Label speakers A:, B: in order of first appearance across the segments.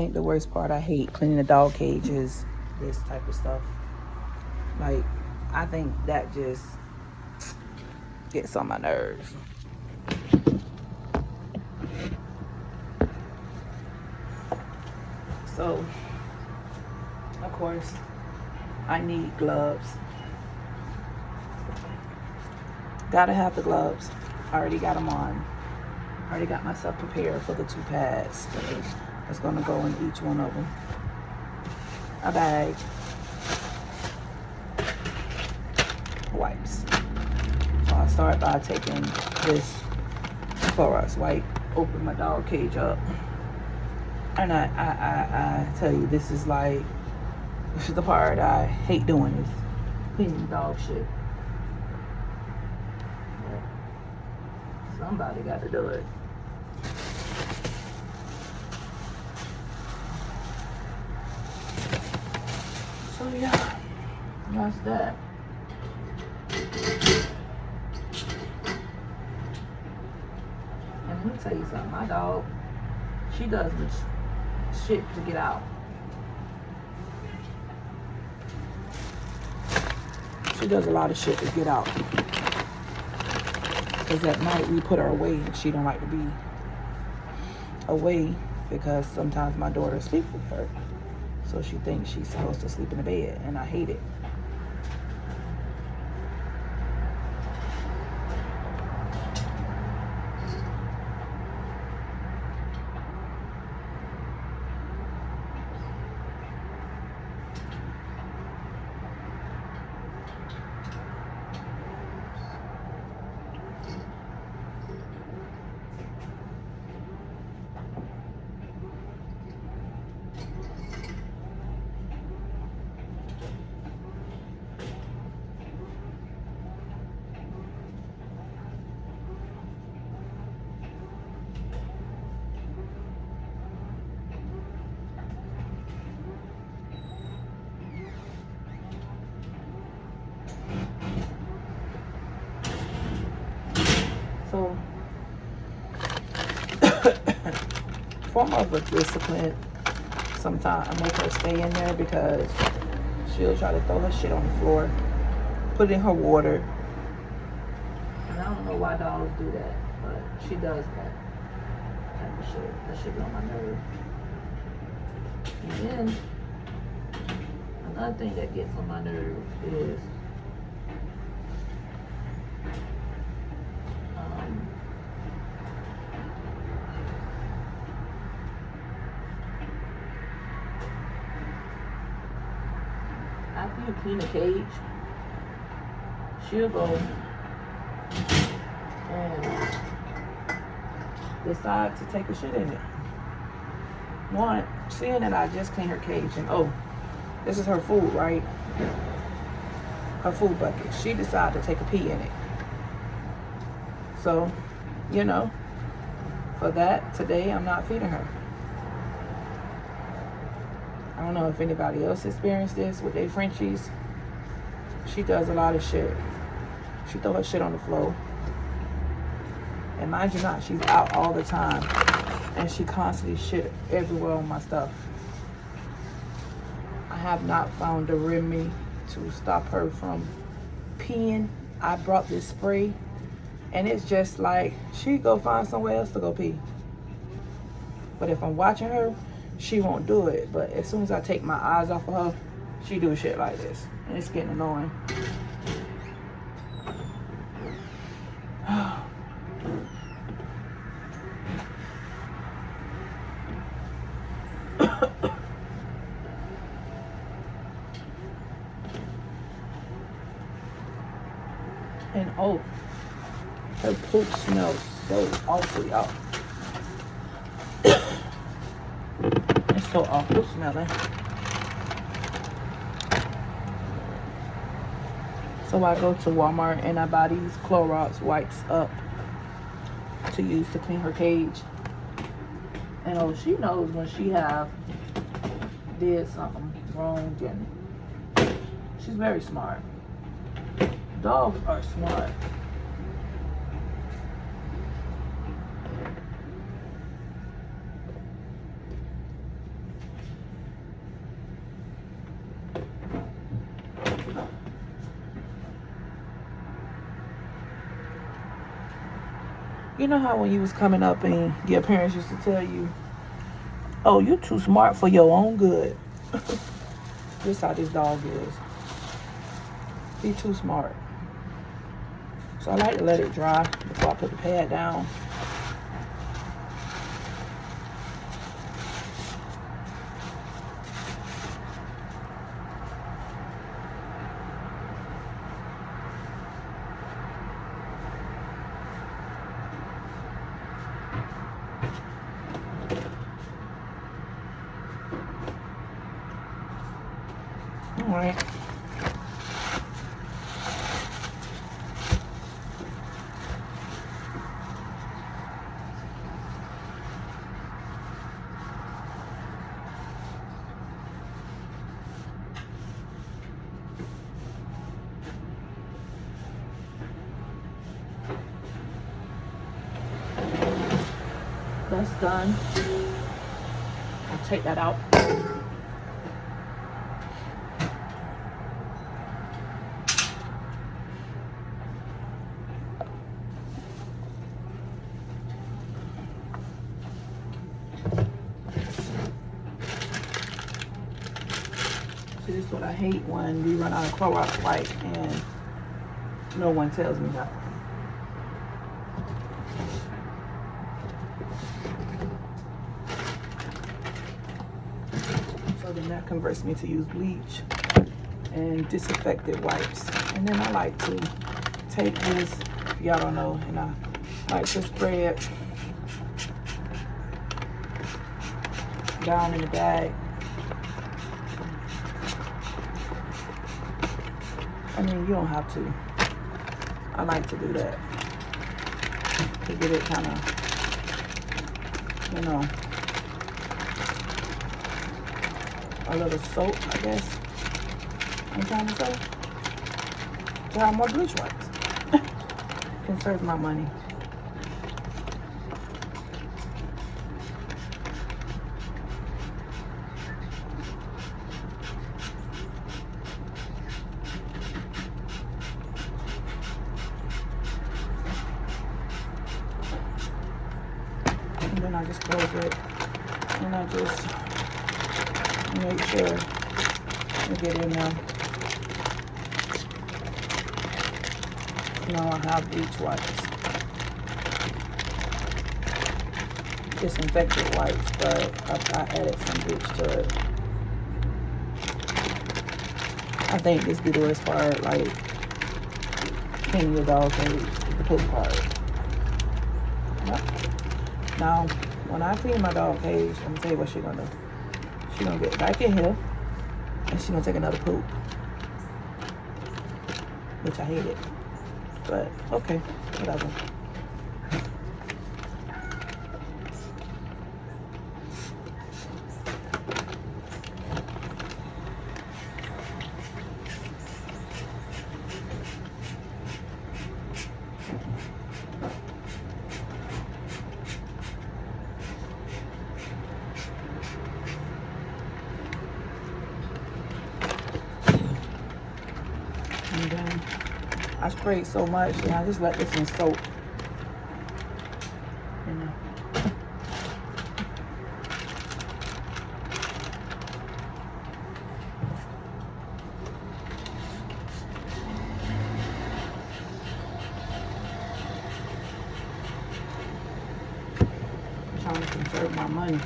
A: I think the worst part, I hate cleaning the dog cages, this type of stuff. Like, I think that just gets on my nerves. So, of course, I need gloves. Gotta have the gloves. I already got them on. I already got myself prepared for the 2 pads that's gonna go in each one of them. A bag, wipes. So I start by taking this Clorox wipe, open my dog cage up, and I tell you, this is the part I hate doing, is cleaning dog shit. But somebody got to do it. So yeah, that's that. And let me tell you something, my dog, she does this shit to get out. She does a lot of shit to get out. Because at night we put her away and she don't like to be away because sometimes my daughter sleeps with her. So she thinks she's supposed to sleep in the bed, and I hate it. So, form of a discipline, sometimes I make her stay in there because she'll try to throw her shit on the floor, put in her water. And I don't know why dogs do that, but she does that type of shit. That shit be on my nerves. And then, another thing that gets on my nerves is after you clean the cage, she'll go and decide to take a shit in it. One, seeing that I just cleaned her cage and this is her food, right? Her food bucket. She decided to take a pee in it. So, for that, today I'm not feeding her. I don't know if anybody else experienced this with their Frenchies. She does a lot of shit. She throw her shit on the floor. And mind you not, she's out all the time. And she constantly shit everywhere on my stuff. I have not found a remedy to stop her from peeing. I brought this spray. And it's just like, she go find somewhere else to go pee. But if I'm watching her, she won't do it. But as soon as I take my eyes off of her, she do shit like this. And it's getting annoying. And her poop smells so awful, y'all. It's so awful smelling. So I go to Walmart and I buy these Clorox wipes up to use to clean her cage. And she knows when she did something wrong, and she's very smart. Dogs are smart. You know how when you was coming up and your parents used to tell you, oh, you're too smart for your own good. This is how this dog is. Be too smart. So I like to let it dry before I put the pad down. All right. That's done. I'll take that out. See, this is what I hate when we run out of Clorox wipe and no one tells me that. So then that converts me to use bleach and disinfectant wipes. And then I like to take this, if y'all don't know, and I like to spray it down in the bag. I mean, you don't have to. I like to do that to get it kind of, you know, a little soap, I guess I'm trying to say. To have more bleach wipes. Conserve my money. And then I just close it and I just make sure I get in there. Now I have bleach wipes, disinfectant wipes, but I added some bleach to it. I think this be the worst part, like cleaning your dog cage, the poop part. Yep. Now, when I clean my dog cage, I'm gonna tell you what she's gonna do. She's gonna get back in here and she's gonna take another poop, which I hate it. But okay, whatever. And then I sprayed so much, and I just let this one soak. I'm trying to conserve my money.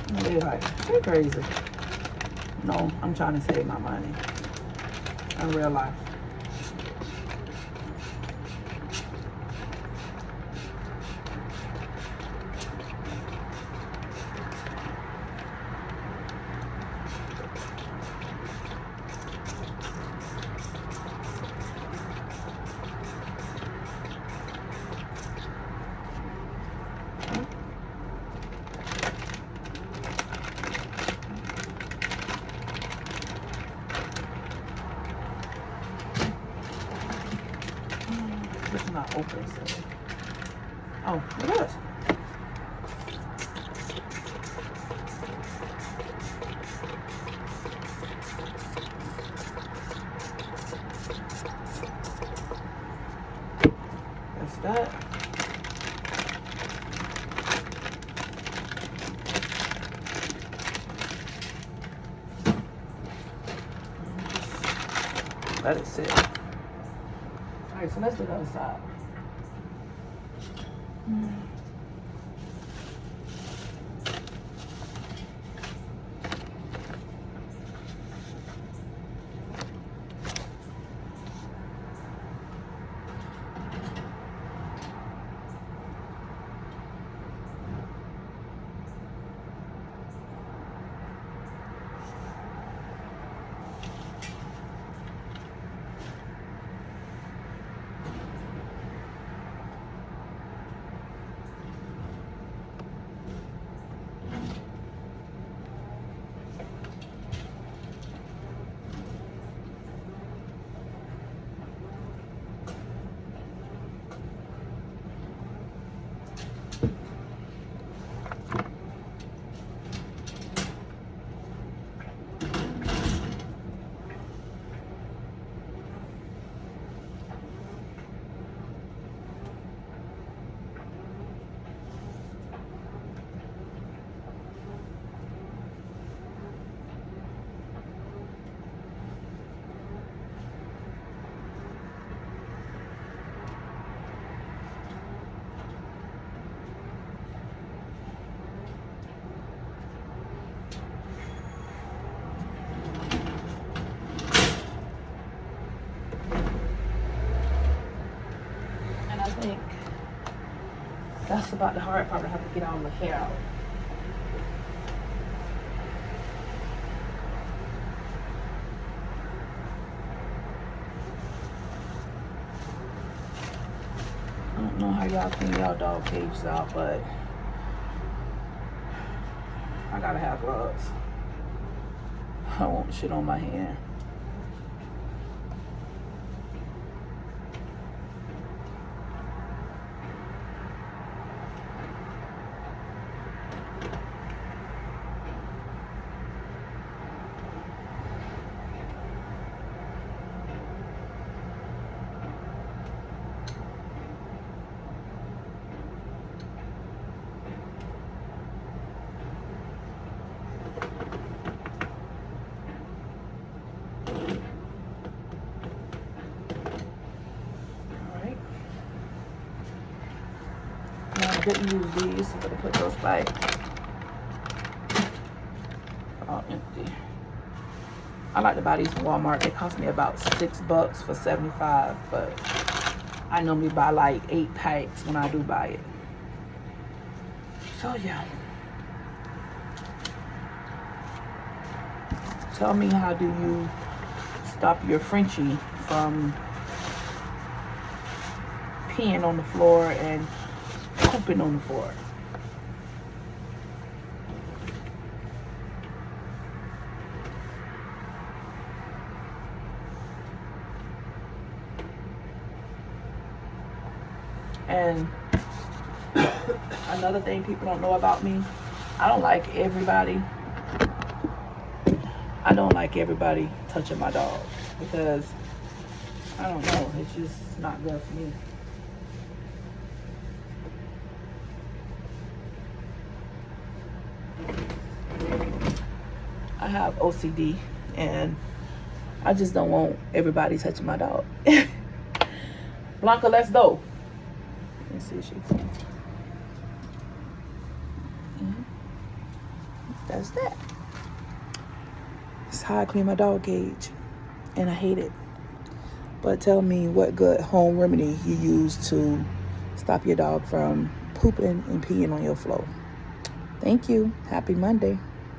A: And they're like, you're crazy. No, I'm trying to save my money in real life. It's not open, so. Oh, it is. Let it sit. All right, so let's do the other side. I think that's about the hard part. I have to get all the hair out. I don't know how y'all clean y'all dog cages out, but I gotta have gloves. I don't want shit on my hand. I didn't use these, so I'm gonna put those back. All empty. I like to buy these from Walmart. They cost me about $6 for 75, but I normally buy like 8 packs when I do buy it. So yeah. Tell me, how do you stop your Frenchie from peeing on the floor and pooping on the floor? And another thing people don't know about me, I don't like everybody touching my dog, because I don't know, it's just not good for me. I have OCD and I just don't want everybody touching my dog. Blanca, let's go. Let's see if she's That's that. It's how I clean my dog cage, and I hate it. But tell me what good home remedy you use to stop your dog from pooping and peeing on your floor. Thank you. Happy Monday.